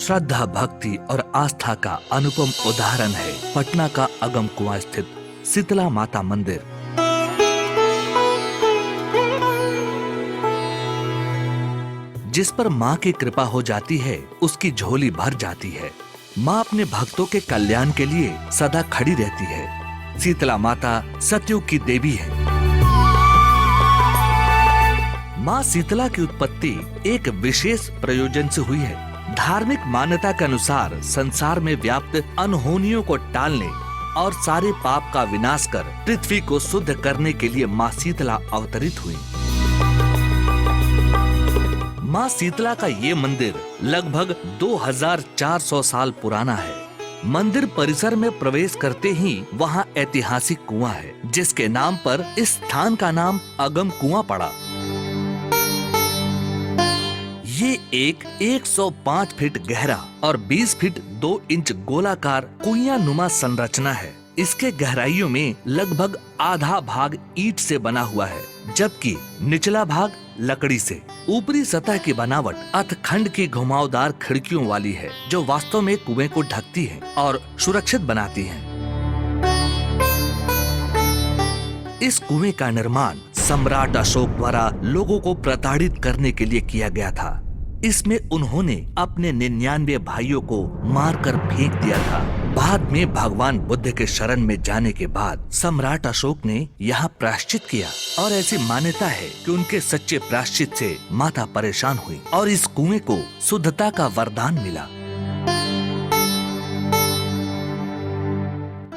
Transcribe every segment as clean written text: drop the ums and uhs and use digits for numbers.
श्रद्धा, भक्ति और आस्था का अनुपम उदाहरण है पटना का अगम कुआं स्थित शीतला माता मंदिर। जिस पर माँ की कृपा हो जाती है उसकी झोली भर जाती है। माँ अपने भक्तों के कल्याण के लिए सदा खड़ी रहती है। शीतला माता सतयुग की देवी है। माँ शीतला की उत्पत्ति एक विशेष प्रयोजन से हुई है। धार्मिक मान्यता के अनुसार संसार में व्याप्त अनहोनियों को टालने और सारे पाप का विनाश कर पृथ्वी को शुद्ध करने के लिए माँ शीतला अवतरित हुई। माँ शीतला का ये मंदिर लगभग 2400 साल पुराना है। मंदिर परिसर में प्रवेश करते ही वहाँ ऐतिहासिक कुआं है, जिसके नाम पर इस स्थान का नाम अगम कुआं पड़ा। ये एक 105 फीट गहरा और 20 फीट 2 इंच गोलाकार कुइया नुमा संरचना है। इसके गहराइयों में लगभग आधा भाग ईंट से बना हुआ है, जबकि निचला भाग लकड़ी से। ऊपरी सतह की बनावट अतखंड की घुमावदार खिड़कियों वाली है, जो वास्तव में कुएं को ढकती है और सुरक्षित बनाती है। इस कुएं का निर्माण सम्राट अशोक द्वारा लोगों को प्रताड़ित करने के लिए किया गया था। इसमें उन्होंने अपने 99 भाइयों को मारकर फेंक दिया था। बाद में भगवान बुद्ध के शरण में जाने के बाद सम्राट अशोक ने यहाँ प्रायश्चित किया और ऐसी मान्यता है कि उनके सच्चे प्रायश्चित से माता परेशान हुई और इस कुएं को शुद्धता का वरदान मिला।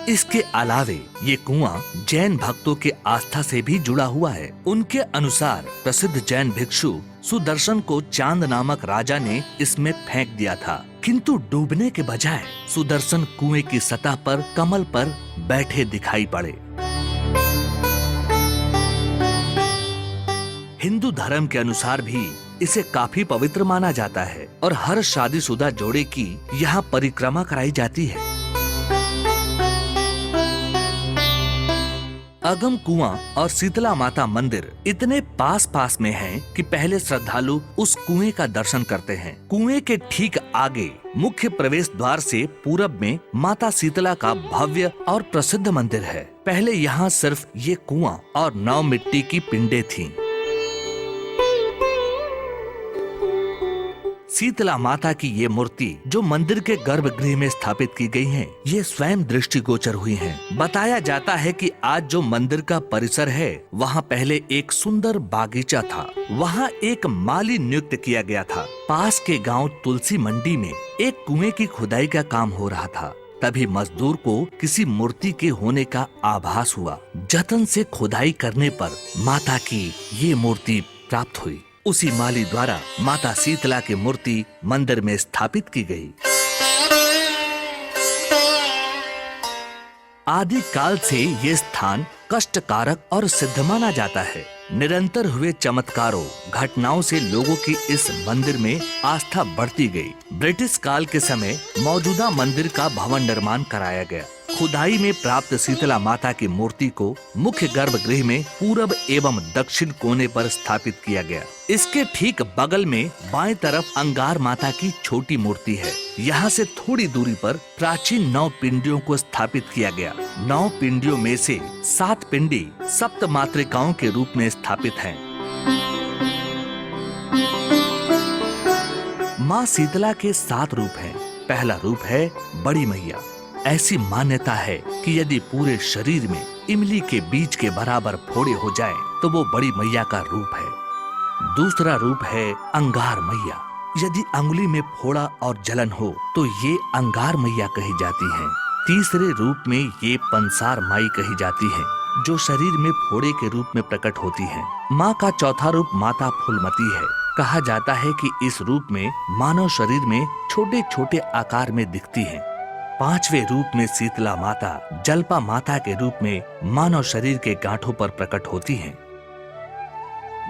इसके अलावे ये कुआं जैन भक्तों के आस्था से भी जुड़ा हुआ है। उनके अनुसार प्रसिद्ध जैन भिक्षु सुदर्शन को चांद नामक राजा ने इसमें फेंक दिया था, किंतु डूबने के बजाय सुदर्शन कुएं की सतह पर कमल पर बैठे दिखाई पड़े। हिंदू धर्म के अनुसार भी इसे काफी पवित्र माना जाता है और हर शादीशुदा जोड़े की यहाँ परिक्रमा कराई जाती है। अगम कुआं और शीतला माता मंदिर इतने पास पास में हैं कि पहले श्रद्धालु उस कुएं का दर्शन करते हैं। कुएं के ठीक आगे मुख्य प्रवेश द्वार से पूरब में माता शीतला का भव्य और प्रसिद्ध मंदिर है। पहले यहाँ सिर्फ ये कुआं और 9 मिट्टी की पिंडे थीं। शीतला माता की ये मूर्ति जो मंदिर के गर्भगृह में स्थापित की गई है, ये स्वयं दृष्टिगोचर हुई हैं। बताया जाता है कि आज जो मंदिर का परिसर है, वहाँ पहले एक सुंदर बागीचा था। वहाँ एक माली नियुक्त किया गया था। पास के गांव तुलसी मंडी में एक कुएं की खुदाई का काम हो रहा था। तभी मजदूर को किसी मूर्ति के होने का आभास हुआ। जतन से खुदाई करने पर माता की ये मूर्ति प्राप्त हुई। उसी माली द्वारा माता शीतला की मूर्ति मंदिर में स्थापित की गई। आदि काल से ये स्थान कष्टकारक और सिद्ध माना जाता है। निरंतर हुए चमत्कारों, घटनाओं से लोगों की इस मंदिर में आस्था बढ़ती गई। ब्रिटिश काल के समय मौजूदा मंदिर का भवन निर्माण कराया गया। खुदाई में प्राप्त शीतला माता की मूर्ति को मुख्य गर्भगृह में पूरब एवं दक्षिण कोने पर स्थापित किया गया। इसके ठीक बगल में बाएं तरफ अंगार माता की छोटी मूर्ति है। यहाँ से थोड़ी दूरी पर प्राचीन 9 पिंडियों को स्थापित किया गया। 9 पिंडियों में से 7 पिंडी सप्त मातृकाओं के रूप में स्थापित हैं। माँ शीतला के 7 रूप हैं। पहला रूप है बड़ी मैया। ऐसी मान्यता है कि यदि पूरे शरीर में इमली के बीज के बराबर फोड़े हो जाएं, तो वो बड़ी मैया का रूप है। दूसरा रूप है अंगार मैया। यदि अंगुली में फोड़ा और जलन हो तो ये अंगार मैया कही जाती हैं। तीसरे रूप में ये पंसार माई कही जाती है, जो शरीर में फोड़े के रूप में प्रकट होती है। माँ का चौथा रूप माता फूलमती है। कहा जाता है कि इस रूप में मानव शरीर में छोटे छोटे आकार में दिखती है। 5वें रूप में शीतला माता जल्पा माता के रूप में मानव शरीर के गांठों पर प्रकट होती हैं।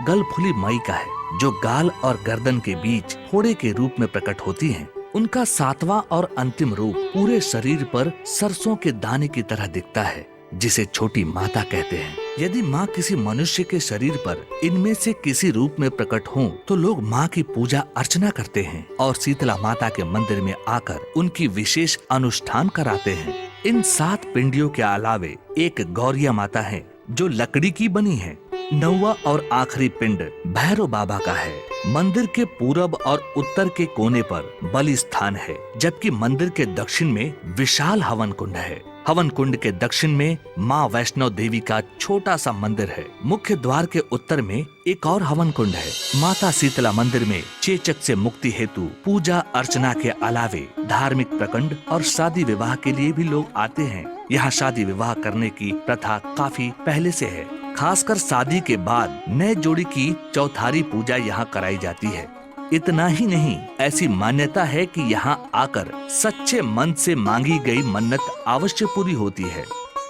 गलफुली माई का है, जो गाल और गर्दन के बीच फोड़े के रूप में प्रकट होती हैं। उनका 7वां और अंतिम रूप पूरे शरीर पर सरसों के दाने की तरह दिखता है, जिसे छोटी माता कहते हैं। यदि माँ किसी मनुष्य के शरीर पर इनमें से किसी रूप में प्रकट हों, तो लोग माँ की पूजा अर्चना करते हैं और शीतला माता के मंदिर में आकर उनकी विशेष अनुष्ठान कराते हैं। इन 7 पिंडियों के अलावे एक गौरिया माता है जो लकड़ी की बनी है। 9वां और आखिरी पिंड भैरव बाबा का है। मंदिर के पूरब और उत्तर के कोने पर बलि स्थान है, जबकि मंदिर के दक्षिण में विशाल हवन कुंड है। हवन कुंड के दक्षिण में माँ वैष्णो देवी का छोटा सा मंदिर है। मुख्य द्वार के उत्तर में एक और हवन कुंड है। माता शीतला मंदिर में चेचक से मुक्ति हेतु पूजा अर्चना के अलावे धार्मिक प्रकंड और शादी विवाह के लिए भी लोग आते हैं। यहाँ शादी विवाह करने की प्रथा काफी पहले से है। खासकर शादी के बाद नए जोड़ी की चौथारी पूजा यहाँ कराई जाती है। इतना ही नहीं, ऐसी मान्यता है कि यहाँ आकर सच्चे मन से मांगी गई मन्नत अवश्य पूरी होती है।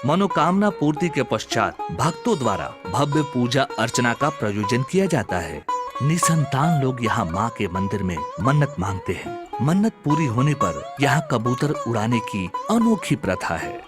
मनोकामना पूर्ति के पश्चात भक्तों द्वारा भव्य पूजा अर्चना का प्रयोजन किया जाता है। निसंतान लोग यहाँ माँ के मंदिर में मन्नत मांगते हैं। मन्नत पूरी होने पर यहाँ कबूतर उड़ाने की अनोखी प्रथा है।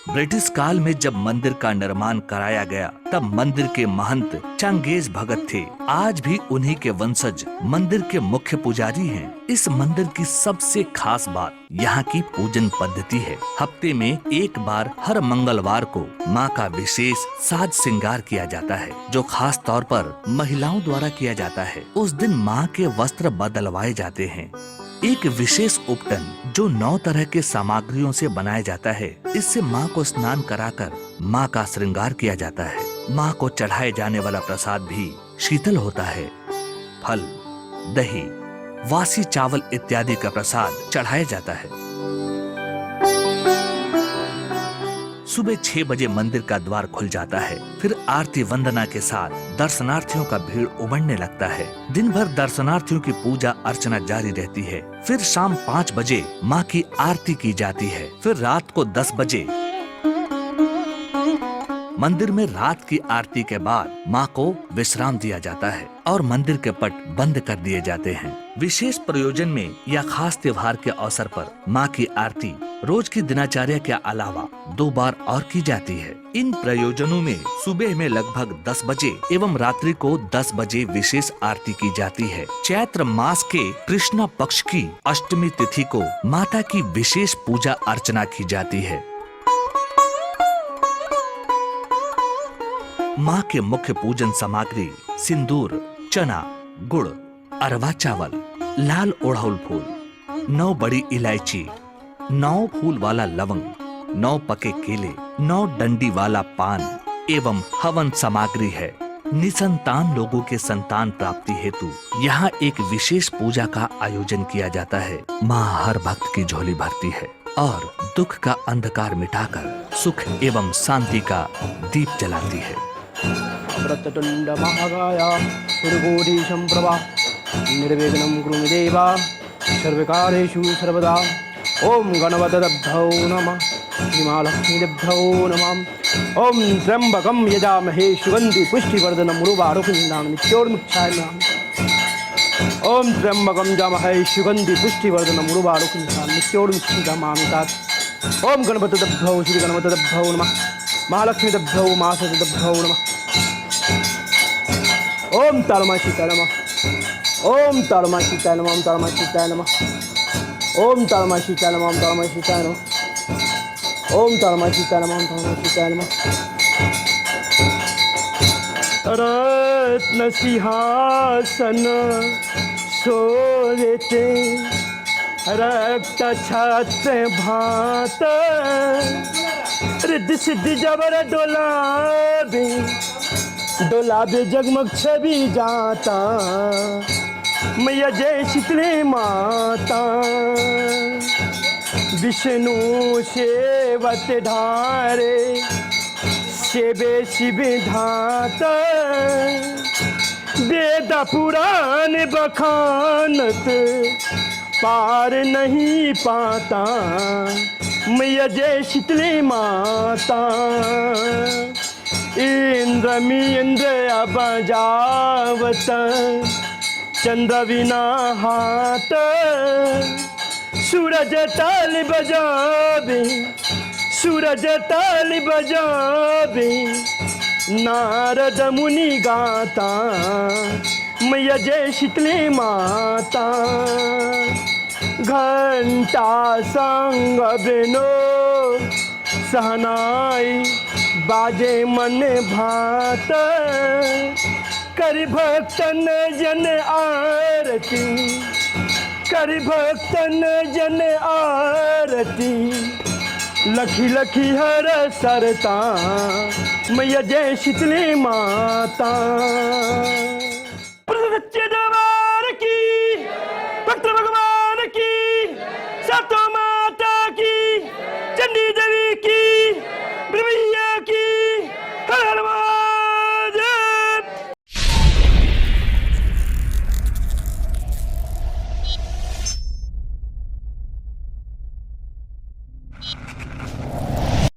ब्रिटिश काल में जब मंदिर का निर्माण कराया गया, तब मंदिर के महंत चंगेज भगत थे। आज भी उन्हीं के वंशज मंदिर के मुख्य पुजारी हैं। इस मंदिर की सबसे खास बात यहाँ की पूजन पद्धति है। हफ्ते में एक बार हर मंगलवार को माँ का विशेष साज श्रृंगार किया जाता है, जो खास तौर पर महिलाओं द्वारा किया जाता है। उस दिन माँ के वस्त्र बदलवाए जाते हैं। एक विशेष उपटन जो 9 तरह के सामग्रियों से बनाया जाता है, इससे माँ को स्नान कराकर माँ का श्रृंगार किया जाता है। माँ को चढ़ाए जाने वाला प्रसाद भी शीतल होता है। फल, दही, वासी चावल इत्यादि का प्रसाद चढ़ाया जाता है। सुबह 6 बजे मंदिर का द्वार खुल जाता है। फिर आरती वंदना के साथ दर्शनार्थियों का भीड़ उमड़ने लगता है। दिन भर दर्शनार्थियों की पूजा अर्चना जारी रहती है। फिर शाम 5 बजे माँ की आरती की जाती है। फिर रात को 10 बजे मंदिर में रात की आरती के बाद माँ को विश्राम दिया जाता है और मंदिर के पट बंद कर दिए जाते हैं। विशेष प्रयोजन में या खास त्योहार के अवसर पर माँ की आरती रोज की दिनचर्या के अलावा 2 बार और की जाती है। इन प्रयोजनों में सुबह में लगभग 10 बजे एवं रात्रि को 10 बजे विशेष आरती की जाती है। चैत्र मास के कृष्ण पक्ष की अष्टमी तिथि को माता की विशेष पूजा अर्चना की जाती है। माँ के मुख्य पूजन सामग्री सिंदूर, चना, गुड़, अरवा चावल, लाल ओढ़ौल फूल, 9 बड़ी इलायची, 9 फूल वाला लवंग, 9 पके केले, 9 डंडी वाला पान एवं हवन सामग्री है। निसंतान लोगों के संतान प्राप्ति हेतु यहाँ एक विशेष पूजा का आयोजन किया जाता है। माँ हर भक्त की झोली भरती है और दुख का अंधकार मिटाकर सुख एवं शांति का दीप जलाती है। वक्रतुंड महाकाय सूर्यकोटि संप्रभा निर्विघ्नं कुरु मे देव सर्वकार्येषु सर्वदा। ओम गणपतभ्यो नमः, श्रीमहालक्ष्मीभ्यो नमः। ओम त्र्यंबकं यजामहे सुगंधि पुष्टिवर्धनम् उर्वारुकमिन्दं मृत्योर्मुक्षाय। ओम त्र्यंबकं यजामहे सुगंधि पुष्टिवर्धनम् उर्वारुकमिन्दं मृत्योर्मुक्षाय। ओम गणपतभ्यो श्री गणपतभ्यो नमः, महालक्ष्मीभ्यो मासभ्यो नमः। ओम तालमा सीताय नमः, ओम तालमा सीताय नमः, ओम तालमा सीताय नमः, ओम तालमा सीताय नमः, ओम तालमा सीताय नमः, ओम तालमा सीताय नमः, ओम तालमा सीताय नमः। रत्न सिंहासन सोते रक्त छत्र भात रिद्धि सिद्धि जबर डोलाबे डोलाबे जगमग छवि जाता मैया जय शीतले माता। विष्णु सेवत ढारे सेवे शिव धाता वेद पुराण बखानत पार नहीं पाता मैया जय शीतले माता। इंद्र मिंद्र बजावत चंद्र बिना हाथ सूरज ताल बजावे सूरज ताल बजावे नारद मुनि गाता मैया जय शीतले माता घंटा संग बेनो सहनाई बाजे मन भात कर भक्तन जन आरती कर भक्तन जन आरती लखी लखी हर सरता मैया जय शीतले माता